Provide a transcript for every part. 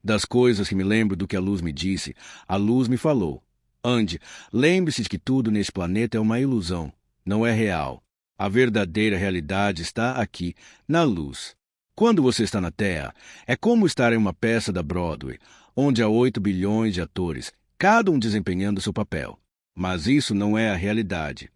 Das coisas que me lembro do que a luz me disse, a luz me falou. Ande, lembre-se de que tudo neste planeta é uma ilusão, não é real. A verdadeira realidade está aqui, na luz. Quando você está na Terra, é como estar em uma peça da Broadway, onde há 8 bilhões de atores, cada um desempenhando seu papel. Mas isso não é a realidade.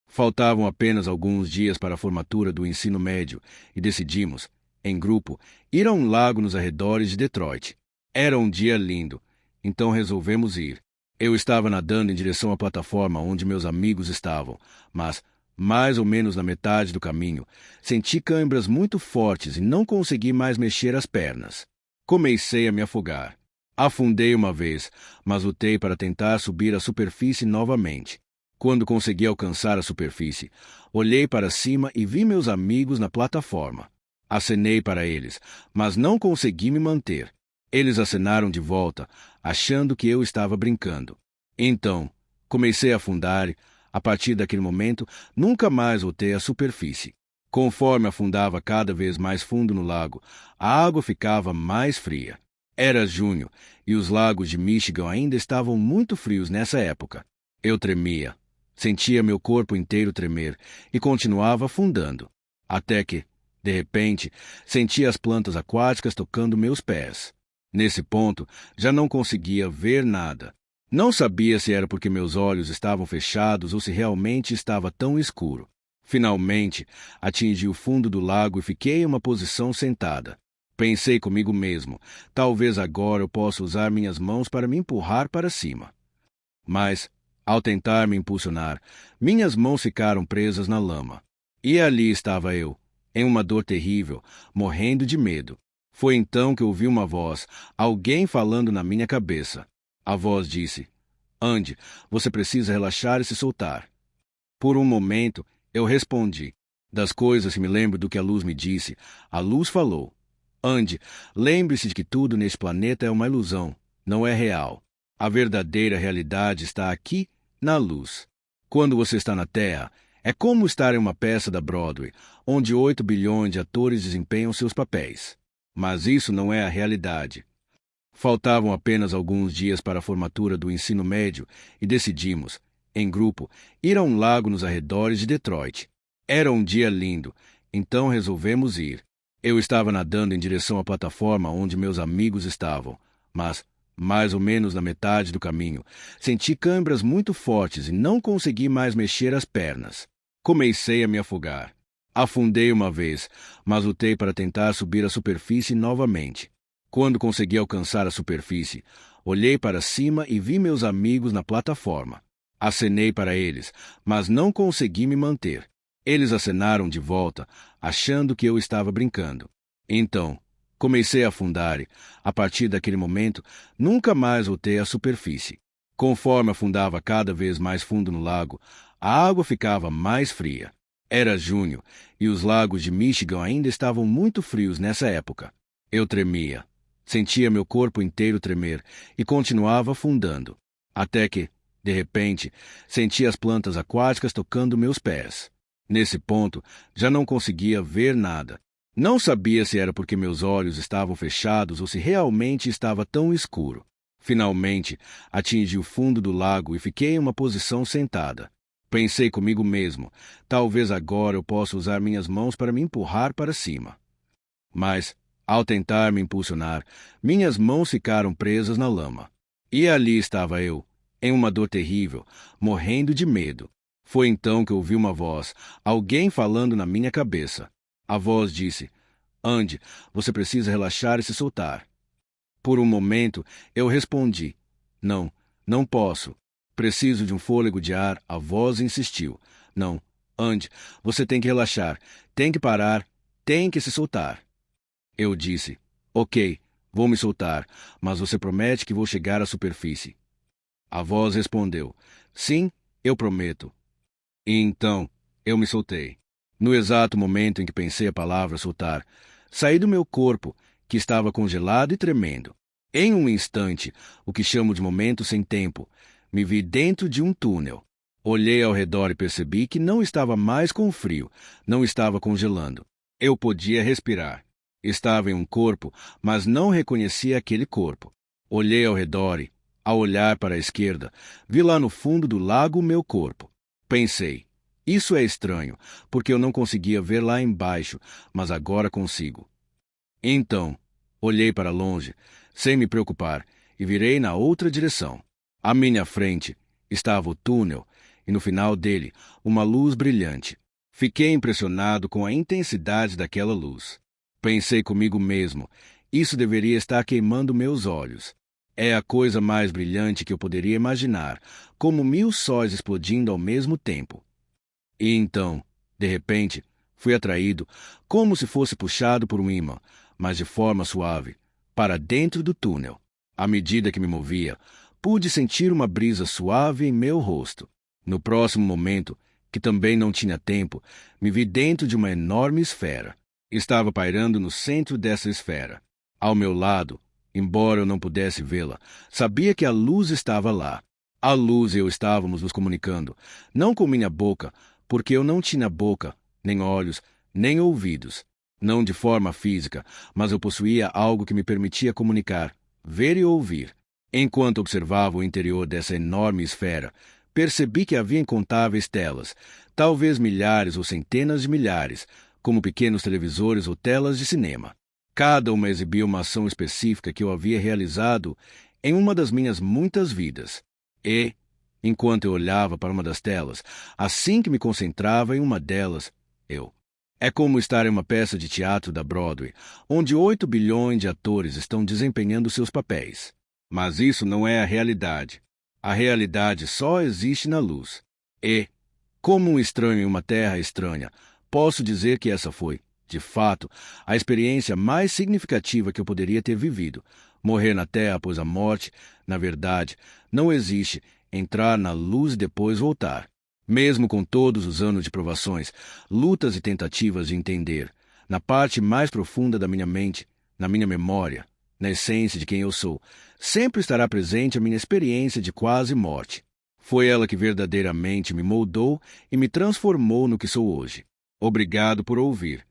Faltavam apenas alguns dias para a formatura do ensino médio e decidimos, em grupo, ir a um lago nos arredores de Detroit. Era um dia lindo, então resolvemos ir. Eu estava nadando em direção à plataforma onde meus amigos estavam, mas, mais ou menos na metade do caminho, senti câimbras muito fortes e não consegui mais mexer as pernas. Comecei a me afogar. Afundei uma vez, mas lutei para tentar subir à superfície novamente. Quando consegui alcançar a superfície, olhei para cima e vi meus amigos na plataforma. Acenei para eles, mas não consegui me manter. Eles acenaram de volta, achando que eu estava brincando. Então, comecei a afundar e, a partir daquele momento, nunca mais voltei à superfície. Conforme afundava cada vez mais fundo no lago, a água ficava mais fria. Era junho e os lagos de Michigan ainda estavam muito frios nessa época. Eu tremia. Sentia meu corpo inteiro tremer e continuava afundando. Até que, de repente, sentia as plantas aquáticas tocando meus pés. Nesse ponto, já não conseguia ver nada. Não sabia se era porque meus olhos estavam fechados ou se realmente estava tão escuro. Finalmente, atingi o fundo do lago e fiquei em uma posição sentada. Pensei comigo mesmo, talvez agora eu possa usar minhas mãos para me empurrar para cima. Mas, ao tentar me impulsionar, minhas mãos ficaram presas na lama. E ali estava eu, em uma dor terrível, morrendo de medo. Foi então que ouvi uma voz, alguém falando na minha cabeça. A voz disse: "Ande, você precisa relaxar e se soltar." Por um momento, eu respondi. Das coisas que me lembro do que a luz me disse, a luz falou: "Ande, lembre-se de que tudo neste planeta é uma ilusão, não é real. A verdadeira realidade está aqui, na luz. Quando você está na Terra, é como estar em uma peça da Broadway, onde 8 bilhões de atores desempenham seus papéis. Mas isso não é a realidade." Faltavam apenas alguns dias para a formatura do ensino médio e decidimos, em grupo, ir a um lago nos arredores de Detroit. Era um dia lindo, então resolvemos ir. Eu estava nadando em direção à plataforma onde meus amigos estavam, mas, mais ou menos na metade do caminho, senti câimbras muito fortes e não consegui mais mexer as pernas. Comecei a me afogar. Afundei uma vez, mas lutei para tentar subir à superfície novamente. Quando consegui alcançar a superfície, olhei para cima e vi meus amigos na plataforma. Acenei para eles, mas não consegui me manter. Eles acenaram de volta, achando que eu estava brincando. Então, comecei a afundar e, a partir daquele momento, nunca mais voltei à superfície. Conforme afundava cada vez mais fundo no lago, a água ficava mais fria. Era junho e os lagos de Michigan ainda estavam muito frios nessa época. Eu tremia. Sentia meu corpo inteiro tremer e continuava afundando. Até que, de repente, senti as plantas aquáticas tocando meus pés. Nesse ponto, já não conseguia ver nada. Não sabia se era porque meus olhos estavam fechados ou se realmente estava tão escuro. Finalmente, atingi o fundo do lago e fiquei em uma posição sentada. Pensei comigo mesmo, talvez agora eu possa usar minhas mãos para me empurrar para cima. Mas, ao tentar me impulsionar, minhas mãos ficaram presas na lama. E ali estava eu, em uma dor terrível, morrendo de medo. Foi então que ouvi uma voz, alguém falando na minha cabeça. A voz disse: "Ande, você precisa relaxar e se soltar." Por um momento, eu respondi: "Não, não posso. Preciso de um fôlego de ar." A voz insistiu: "Não, ande, você tem que relaxar, tem que parar, tem que se soltar." Eu disse: "Ok, vou me soltar, mas você promete que vou chegar à superfície?" A voz respondeu: "Sim, eu prometo." E então, eu me soltei. No exato momento em que pensei a palavra soltar, saí do meu corpo, que estava congelado e tremendo. Em um instante, o que chamo de momento sem tempo, me vi dentro de um túnel. Olhei ao redor e percebi que não estava mais com frio, não estava congelando. Eu podia respirar. Estava em um corpo, mas não reconhecia aquele corpo. Olhei ao redor e, ao olhar para a esquerda, vi lá no fundo do lago o meu corpo. Pensei, isso é estranho, porque eu não conseguia ver lá embaixo, mas agora consigo. Então, olhei para longe, sem me preocupar, e virei na outra direção. À minha frente estava o túnel, e no final dele, uma luz brilhante. Fiquei impressionado com a intensidade daquela luz. Pensei comigo mesmo, isso deveria estar queimando meus olhos. É a coisa mais brilhante que eu poderia imaginar, como 1000 sóis explodindo ao mesmo tempo. E então, de repente, fui atraído, como se fosse puxado por um ímã, mas de forma suave, para dentro do túnel. À medida que me movia, pude sentir uma brisa suave em meu rosto. No próximo momento, que também não tinha tempo, me vi dentro de uma enorme esfera. Estava pairando no centro dessa esfera. Ao meu lado, embora eu não pudesse vê-la, sabia que a luz estava lá. A luz e eu estávamos nos comunicando, não com minha boca, porque eu não tinha boca, nem olhos, nem ouvidos. Não de forma física, mas eu possuía algo que me permitia comunicar, ver e ouvir. Enquanto observava o interior dessa enorme esfera, percebi que havia incontáveis telas, talvez milhares ou centenas de milhares, como pequenos televisores ou telas de cinema. Cada uma exibia uma ação específica que eu havia realizado em uma das minhas muitas vidas. E, enquanto eu olhava para uma das telas, assim que me concentrava em uma delas, É como estar em uma peça de teatro da Broadway, onde 8 bilhões de atores estão desempenhando seus papéis. Mas isso não é a realidade. A realidade só existe na luz. E, como um estranho em uma terra estranha, posso dizer que essa foi, de fato, a experiência mais significativa que eu poderia ter vivido. Morrer na terra após a morte, na verdade, não existe. Entrar na luz e depois voltar. Mesmo com todos os anos de provações, lutas e tentativas de entender, na parte mais profunda da minha mente, na minha memória, na essência de quem eu sou, sempre estará presente a minha experiência de quase morte. Foi ela que verdadeiramente me moldou e me transformou no que sou hoje. Obrigado por ouvir.